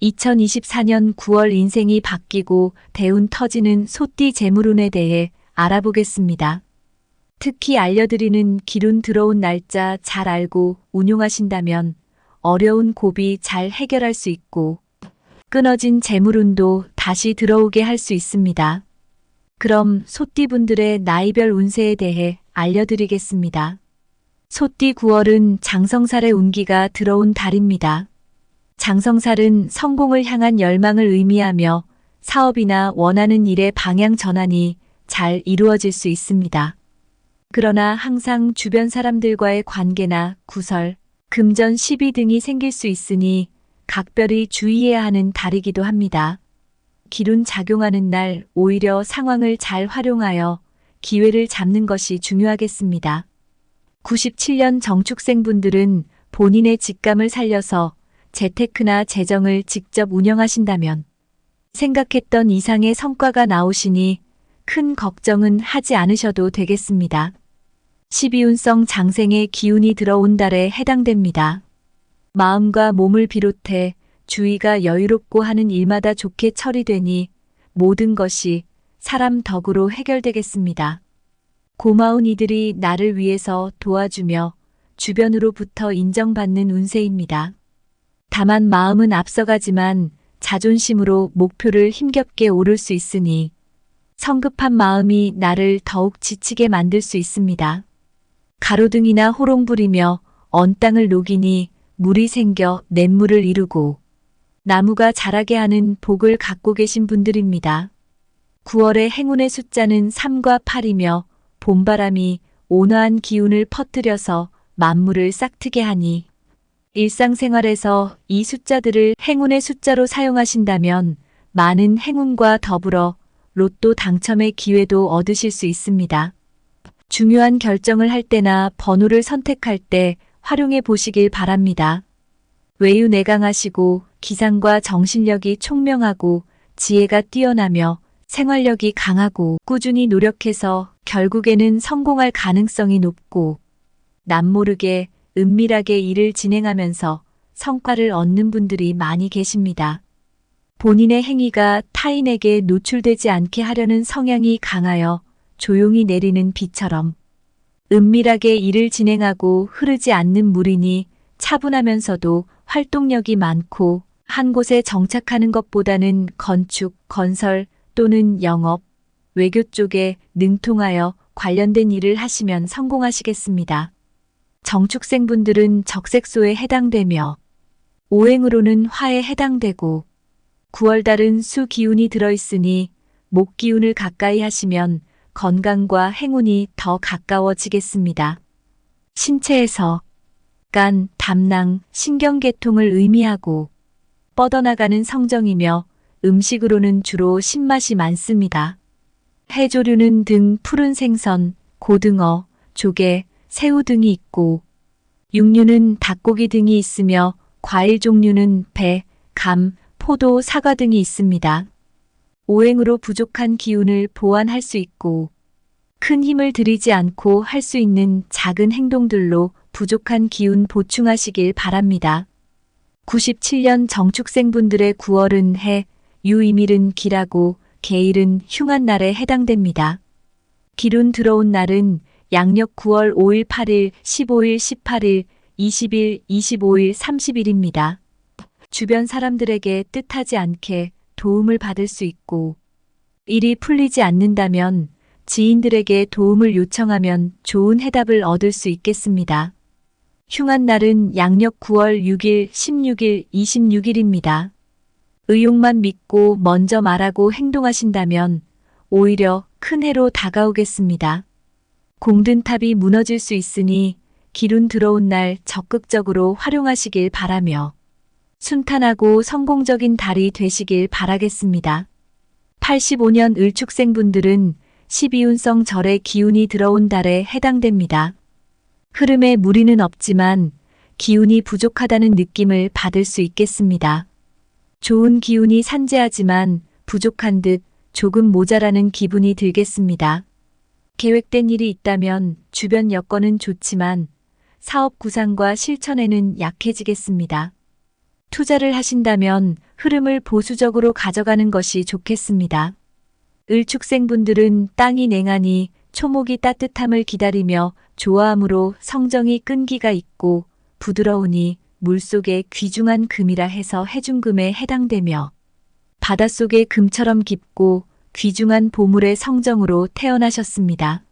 2024년 9월 인생이 바뀌고 대운 터지는 소띠 재물운에 대해 알아보겠습니다. 특히 알려드리는 기운 들어온 날짜 잘 알고 운용하신다면 어려운 고비 잘 해결할 수 있고 끊어진 재물운도 다시 들어오게 할 수 있습니다. 그럼 소띠분들의 나이별 운세에 대해 알려드리겠습니다. 소띠 9월은 장성살의 운기가 들어온 달입니다. 장성살은 성공을 향한 열망을 의미하며 사업이나 원하는 일의 방향 전환이 잘 이루어질 수 있습니다. 그러나 항상 주변 사람들과의 관계나 구설, 금전 시비 등이 생길 수 있으니 각별히 주의해야 하는 달이기도 합니다. 기운 작용하는 날 오히려 상황을 잘 활용하여 기회를 잡는 것이 중요하겠습니다. 97년 정축생분들은 본인의 직감을 살려서 재테크나 재정을 직접 운영하신다면 생각했던 이상의 성과가 나오시니 큰 걱정은 하지 않으셔도 되겠습니다. 12운성 장생의 기운이 들어온 달에 해당됩니다. 마음과 몸을 비롯해 주의가 여유롭고 하는 일마다 좋게 처리되니 모든 것이 사람 덕으로 해결되겠습니다. 고마운 이들이 나를 위해서 도와주며 주변으로부터 인정받는 운세입니다. 다만 마음은 앞서가지만 자존심으로 목표를 힘겹게 오를 수 있으니 성급한 마음이 나를 더욱 지치게 만들 수 있습니다. 가로등이나 호롱 부리며 언 땅을 녹이니 물이 생겨 냇물을 이루고 나무가 자라게 하는 복을 갖고 계신 분들입니다. 9월의 행운의 숫자는 3과 8이며 봄바람이 온화한 기운을 퍼뜨려서 만물을 싹트게 하니 일상생활에서 이 숫자들을 행운의 숫자로 사용하신다면 많은 행운과 더불어 로또 당첨의 기회도 얻으실 수 있습니다. 중요한 결정을 할 때나 번호를 선택할 때 활용해 보시길 바랍니다. 외유내강하시고 기상과 정신력이 총명하고 지혜가 뛰어나며 생활력이 강하고 꾸준히 노력해서 결국에는 성공할 가능성이 높고 남모르게 은밀하게 일을 진행하면서 성과를 얻는 분들이 많이 계십니다. 본인의 행위가 타인에게 노출되지 않게 하려는 성향이 강하여 조용히 내리는 비처럼 은밀하게 일을 진행하고 흐르지 않는 물이니 차분하면서도 활동력이 많고 한 곳에 정착하는 것보다는 건축, 건설 또는 영업, 외교 쪽에 능통하여 관련된 일을 하시면 성공하시겠습니다. 정축생분들은 적색소에 해당되며 오행으로는 화에 해당되고 9월달은 수 기운이 들어있으니 목 기운을 가까이 하시면 건강과 행운이 더 가까워지겠습니다. 신체에서 간, 담낭, 신경계통을 의미하고 뻗어나가는 성정이며 음식으로는 주로 신맛이 많습니다. 해조류는 등 푸른 생선, 고등어, 조개, 새우 등이 있고 육류는 닭고기 등이 있으며 과일 종류는 배, 감, 포도, 사과 등이 있습니다. 오행으로 부족한 기운을 보완할 수 있고 큰 힘을 들이지 않고 할 수 있는 작은 행동들로 부족한 기운 보충하시길 바랍니다. 97년 정축생분들의 9월은 해, 유이밀은 기라고 개일은 흉한 날에 해당됩니다. 기운 들어온 날은 양력 9월 5일, 8일, 15일, 18일, 20일, 25일, 30일입니다. 주변 사람들에게 뜻하지 않게 도움을 받을 수 있고 일이 풀리지 않는다면 지인들에게 도움을 요청하면 좋은 해답을 얻을 수 있겠습니다. 흉한 날은 양력 9월 6일, 16일, 26일입니다. 의욕만 믿고 먼저 말하고 행동하신다면 오히려 큰 해로 다가오겠습니다. 공든탑이 무너질 수 있으니 기운 들어온 날 적극적으로 활용하시길 바라며 순탄하고 성공적인 달이 되시길 바라겠습니다. 85년 을축생분들은 12운성 절의 기운이 들어온 달에 해당됩니다. 흐름에 무리는 없지만 기운이 부족하다는 느낌을 받을 수 있겠습니다. 좋은 기운이 산재하지만 부족한 듯 조금 모자라는 기분이 들겠습니다. 계획된 일이 있다면 주변 여건은 좋지만 사업 구상과 실천에는 약해지겠습니다. 투자를 하신다면 흐름을 보수적으로 가져가는 것이 좋겠습니다. 을축생분들은 땅이 냉하니 초목이 따뜻함을 기다리며 좋아함으로 성정이 끈기가 있고 부드러우니 물속의 귀중한 금이라 해서 해중금에 해당되며 바닷속의 금처럼 깊고 귀중한 보물의 성정으로 태어나셨습니다.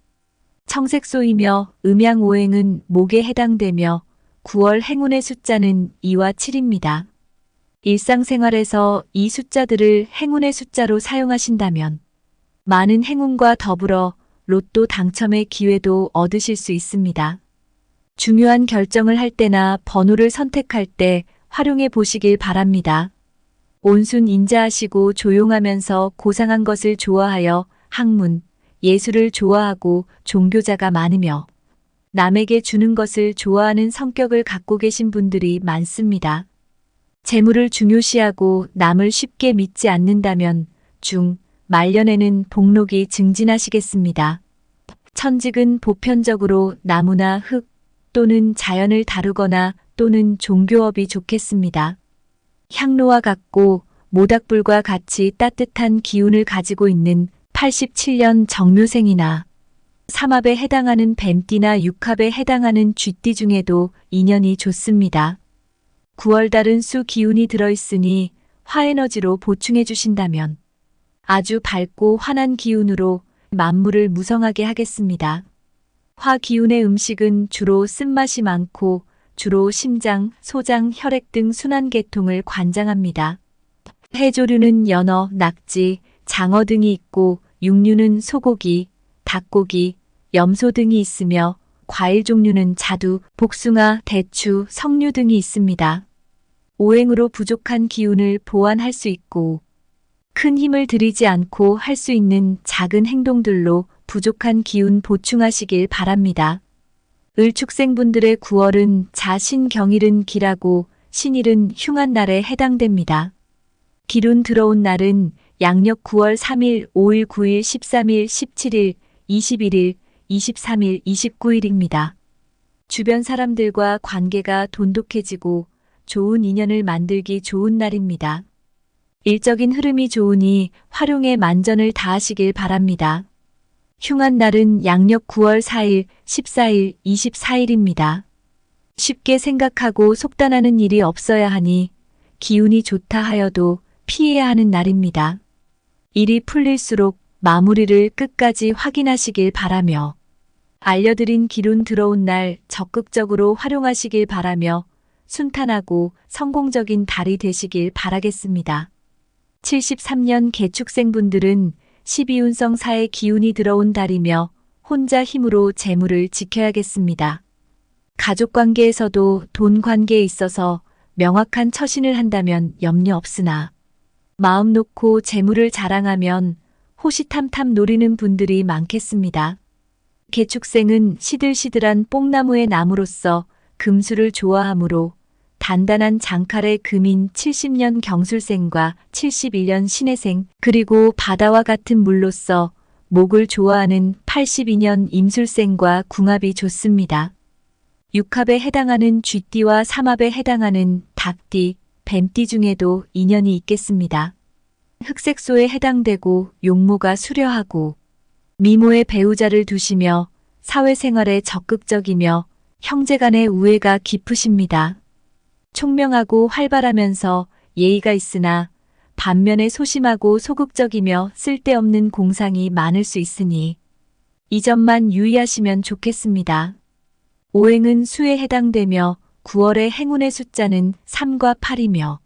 청색소이며 음양오행은 목에 해당되며 9월 행운의 숫자는 2와 7입니다. 일상생활에서 이 숫자들을 행운의 숫자로 사용하신다면 많은 행운과 더불어 로또 당첨의 기회도 얻으실 수 있습니다. 중요한 결정을 할 때나 번호를 선택할 때 활용해 보시길 바랍니다. 온순 인자하시고 조용하면서 고상한 것을 좋아하여 학문, 예술을 좋아하고 종교자가 많으며 남에게 주는 것을 좋아하는 성격을 갖고 계신 분들이 많습니다. 재물을 중요시하고 남을 쉽게 믿지 않는다면 말년에는 복록이 증진하시겠습니다. 천직은 보편적으로 나무나 흙 또는 자연을 다루거나 또는 종교업이 좋겠습니다. 향로와 같고 모닥불과 같이 따뜻한 기운을 가지고 있는 87년 정묘생이나 삼합에 해당하는 뱀띠나 육합에 해당하는 쥐띠 중에도 인연이 좋습니다. 9월달은 수 기운이 들어있으니 화에너지로 보충해 주신다면 아주 밝고 환한 기운으로 만물을 무성하게 하겠습니다. 화 기운의 음식은 주로 쓴맛이 많고 주로 심장, 소장, 혈액 등 순환계통을 관장합니다. 해조류는 연어, 낙지, 장어 등이 있고 육류는 소고기, 닭고기, 염소 등이 있으며 과일 종류는 자두, 복숭아, 대추, 석류 등이 있습니다. 오행으로 부족한 기운을 보완할 수 있고 큰 힘을 들이지 않고 할 수 있는 작은 행동들로 부족한 기운 보충하시길 바랍니다. 을축생분들의 9월은 자신경일은 기라고 신일은 흉한 날에 해당됩니다. 기운 들어온 날은 양력 9월 3일, 5일, 9일, 13일, 17일, 21일, 23일, 29일입니다. 주변 사람들과 관계가 돈독해지고 좋은 인연을 만들기 좋은 날입니다. 일적인 흐름이 좋으니 활용에 만전을 다하시길 바랍니다. 흉한 날은 양력 9월 4일, 14일, 24일입니다. 쉽게 생각하고 속단하는 일이 없어야 하니 기운이 좋다 하여도 피해야 하는 날입니다. 일이 풀릴수록 마무리를 끝까지 확인하시길 바라며 알려드린 기운 들어온 날 적극적으로 활용하시길 바라며 순탄하고 성공적인 달이 되시길 바라겠습니다. 73년 개축생분들은 12운성 사의 기운이 들어온 달이며 혼자 힘으로 재물을 지켜야겠습니다. 가족관계에서도 돈 관계에 있어서 명확한 처신을 한다면 염려 없으나 마음 놓고 재물을 자랑하면 호시탐탐 노리는 분들이 많겠습니다. 개축생은 시들시들한 뽕나무의 나무로서 금수를 좋아하므로 단단한 장칼의 금인 70년 경술생과 71년 신해생 그리고 바다와 같은 물로서 목을 좋아하는 82년 임술생과 궁합이 좋습니다. 육합에 해당하는 쥐띠와 삼합에 해당하는 닭띠, 뱀띠 중에도 인연이 있겠습니다. 흑색소에 해당되고 용모가 수려하고 미모의 배우자를 두시며 사회생활에 적극적이며 형제간의 우애가 깊으십니다. 총명하고 활발하면서 예의가 있으나 반면에 소심하고 소극적이며 쓸데없는 공상이 많을 수 있으니 이 점만 유의하시면 좋겠습니다. 오행은 수에 해당되며 9월의 행운의 숫자는 3과 8이며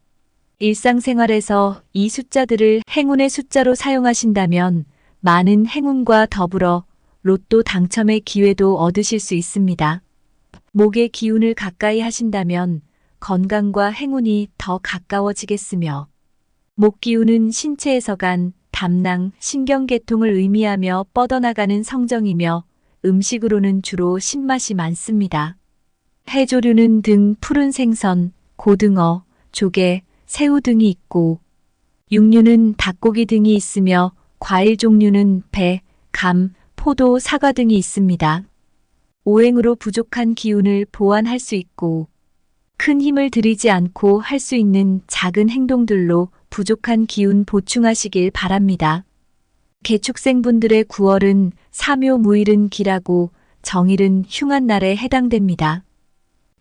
일상생활에서 이 숫자들을 행운의 숫자로 사용하신다면 많은 행운과 더불어 로또 당첨의 기회도 얻으실 수 있습니다. 목의 기운을 가까이 하신다면 건강과 행운이 더 가까워지겠으며 목 기운은 신체에서 간, 담낭, 신경계통을 의미하며 뻗어나가는 성정이며 음식으로는 주로 신맛이 많습니다. 해조류는 등 푸른 생선, 고등어, 조개, 새우 등이 있고 육류는 닭고기 등이 있으며 과일 종류는 배, 감, 포도, 사과 등이 있습니다. 오행으로 부족한 기운을 보완할 수 있고 큰 힘을 들이지 않고 할 수 있는 작은 행동들로 부족한 기운 보충하시길 바랍니다. 개축생분들의 9월은 사묘무일은 기라고 정일은 흉한 날에 해당됩니다.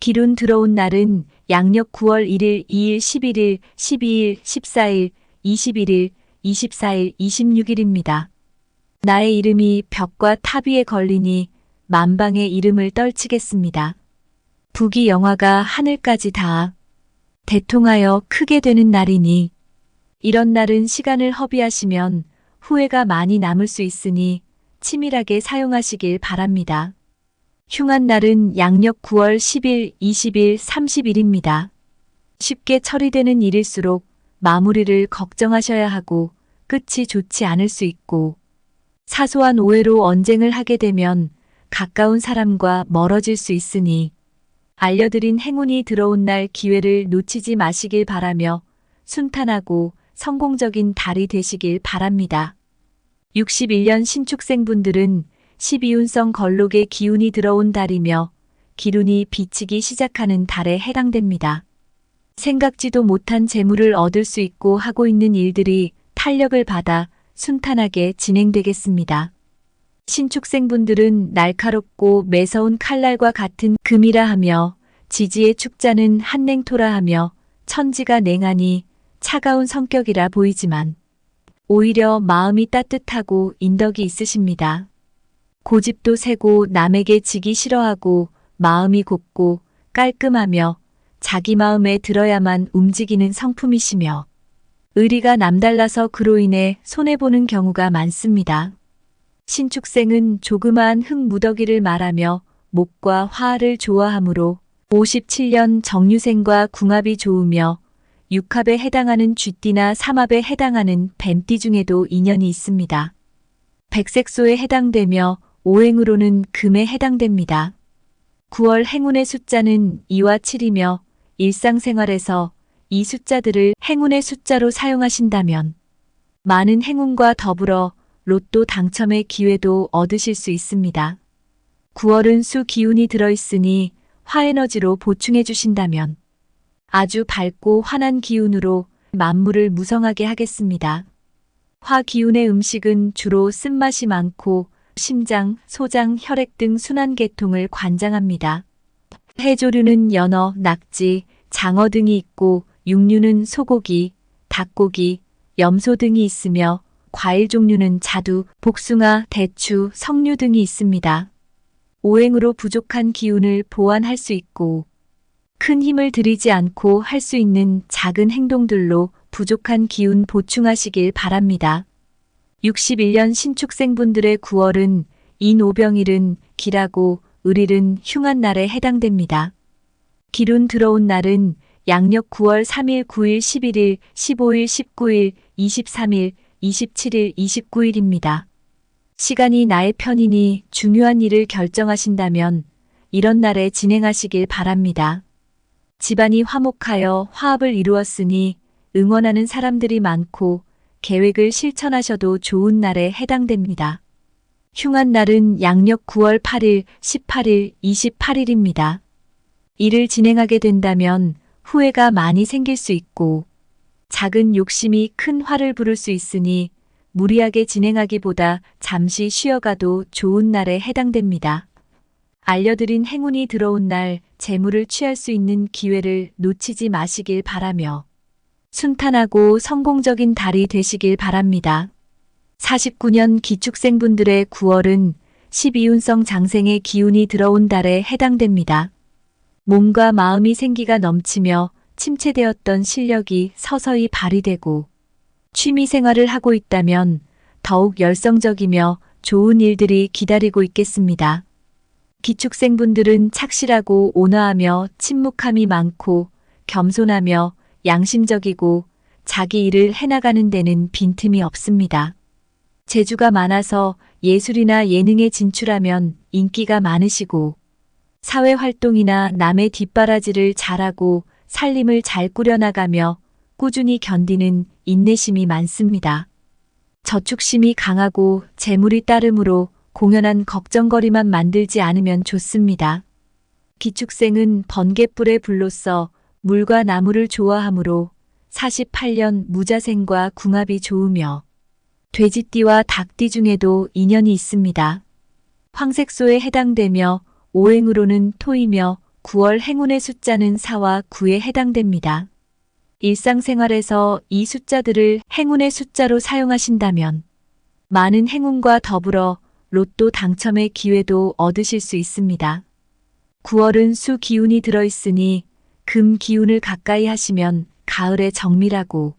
기운 들어온 날은 양력 9월 1일, 2일, 11일, 12일, 14일, 21일, 24일, 26일입니다. 나의 이름이 벽과 탑 위에 걸리니 만방의 이름을 떨치겠습니다. 북이 영화가 하늘까지 닿아 대통하여 크게 되는 날이니 이런 날은 시간을 허비하시면 후회가 많이 남을 수 있으니 치밀하게 사용하시길 바랍니다. 흉한 날은 양력 9월 10일, 20일, 30일입니다. 쉽게 처리되는 일일수록 마무리를 걱정하셔야 하고 끝이 좋지 않을 수 있고 사소한 오해로 언쟁을 하게 되면 가까운 사람과 멀어질 수 있으니 알려드린 행운이 들어온 날 기회를 놓치지 마시길 바라며 순탄하고 성공적인 달이 되시길 바랍니다. 61년 신축생분들은 12운성 걸록의 기운이 들어온 달이며 기운이 비치기 시작하는 달에 해당됩니다. 생각지도 못한 재물을 얻을 수 있고 하고 있는 일들이 탄력을 받아 순탄하게 진행되겠습니다. 신축생분들은 날카롭고 매서운 칼날과 같은 금이라 하며 지지의 축자는 한냉토라 하며 천지가 냉하니 차가운 성격이라 보이지만 오히려 마음이 따뜻하고 인덕이 있으십니다. 고집도 세고 남에게 지기 싫어하고 마음이 곱고 깔끔하며 자기 마음에 들어야만 움직이는 성품이시며 의리가 남달라서 그로 인해 손해보는 경우가 많습니다. 신축생은 조그마한 흙무더기를 말하며 목과 화를 좋아하므로 57년 정유생과 궁합이 좋으며 육합에 해당하는 쥐띠나 삼합에 해당하는 뱀띠 중에도 인연이 있습니다. 백색소에 해당되며 오행으로는 금에 해당됩니다. 9월 행운의 숫자는 2와 7이며 일상생활에서 이 숫자들을 행운의 숫자로 사용하신다면 많은 행운과 더불어 로또 당첨의 기회도 얻으실 수 있습니다. 9월은 수 기운이 들어있으니 화에너지로 보충해 주신다면 아주 밝고 환한 기운으로 만물을 무성하게 하겠습니다. 화 기운의 음식은 주로 쓴맛이 많고 심장, 소장, 혈액 등 순환계통을 관장합니다. 해조류는 연어, 낙지, 장어 등이 있고 육류는 소고기, 닭고기, 염소 등이 있으며 과일 종류는 자두, 복숭아, 대추, 석류 등이 있습니다. 오행으로 부족한 기운을 보완할 수 있고 큰 힘을 들이지 않고 할 수 있는 작은 행동들로 부족한 기운 보충하시길 바랍니다. 61년 신축생분들의 9월은 인오병일은 기라고 을일은 흉한 날에 해당됩니다. 기운 들어온 날은 양력 9월 3일, 9일, 11일, 15일, 19일, 23일, 27일, 29일입니다. 시간이 나의 편이니 중요한 일을 결정하신다면 이런 날에 진행하시길 바랍니다. 집안이 화목하여 화합을 이루었으니 응원하는 사람들이 많고 계획을 실천하셔도 좋은 날에 해당됩니다. 흉한 날은 양력 9월 8일, 18일, 28일입니다. 일을 진행하게 된다면 후회가 많이 생길 수 있고 작은 욕심이 큰 화를 부를 수 있으니 무리하게 진행하기보다 잠시 쉬어가도 좋은 날에 해당됩니다. 알려드린 행운이 들어온 날 재물을 취할 수 있는 기회를 놓치지 마시길 바라며 순탄하고 성공적인 달이 되시길 바랍니다. 49년 기축생분들의 9월은 12운성 장생의 기운이 들어온 달에 해당됩니다. 몸과 마음이 생기가 넘치며 침체되었던 실력이 서서히 발휘되고 취미생활을 하고 있다면 더욱 열성적이며 좋은 일들이 기다리고 있겠습니다. 기축생분들은 착실하고 온화하며 침묵함이 많고 겸손하며 양심적이고 자기 일을 해나가는 데는 빈틈이 없습니다. 재주가 많아서 예술이나 예능에 진출하면 인기가 많으시고 사회활동이나 남의 뒷바라지를 잘하고 살림을 잘 꾸려나가며 꾸준히 견디는 인내심이 많습니다. 저축심이 강하고 재물이 따르므로 공연한 걱정거리만 만들지 않으면 좋습니다. 기축생은 번갯불에 불로써 물과 나무를 좋아하므로 48년 무자생과 궁합이 좋으며 돼지띠와 닭띠 중에도 인연이 있습니다. 황색소에 해당되며 오행으로는 토이며 9월 행운의 숫자는 4와 9에 해당됩니다. 일상생활에서 이 숫자들을 행운의 숫자로 사용하신다면 많은 행운과 더불어 로또 당첨의 기회도 얻으실 수 있습니다. 9월은 수 기운이 들어있으니 금 기운을 가까이 하시면 가을의 정밀하고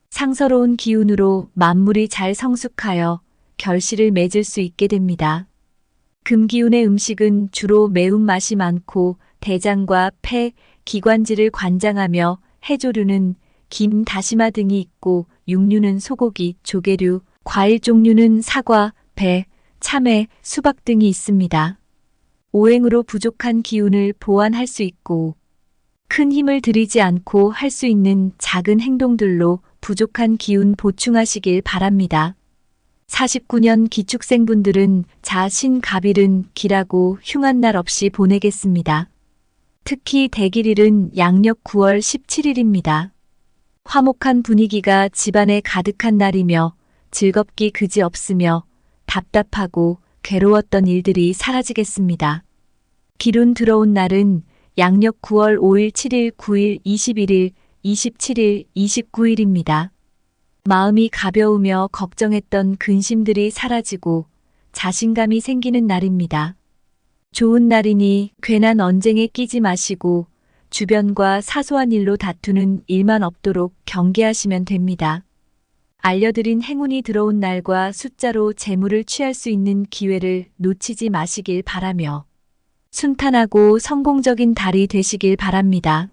상서로운 기운으로 만물이 잘 성숙하여 결실을 맺을 수 있게 됩니다. 금 기운의 음식은 주로 매운맛이 많고 대장과 폐, 기관지를 관장하며 해조류는 김, 다시마 등이 있고 육류는 소고기, 조개류, 과일 종류는 사과, 배, 참외, 수박 등이 있습니다. 오행으로 부족한 기운을 보완할 수 있고 큰 힘을 들이지 않고 할 수 있는 작은 행동들로 부족한 기운 보충하시길 바랍니다. 49년 기축생분들은 자신갑일은 길하고 흉한 날 없이 보내겠습니다. 특히 대길일은 양력 9월 17일입니다. 화목한 분위기가 집안에 가득한 날이며 즐겁기 그지없으며 답답하고 괴로웠던 일들이 사라지겠습니다. 기운 들어온 날은 양력 9월 5일, 7일, 9일, 21일, 27일, 29일입니다. 마음이 가벼우며 걱정했던 근심들이 사라지고 자신감이 생기는 날입니다. 좋은 날이니 괜한 언쟁에 끼지 마시고 주변과 사소한 일로 다투는 일만 없도록 경계하시면 됩니다. 알려드린 행운이 들어온 날과 숫자로 재물을 취할 수 있는 기회를 놓치지 마시길 바라며 순탄하고 성공적인 달이 되시길 바랍니다.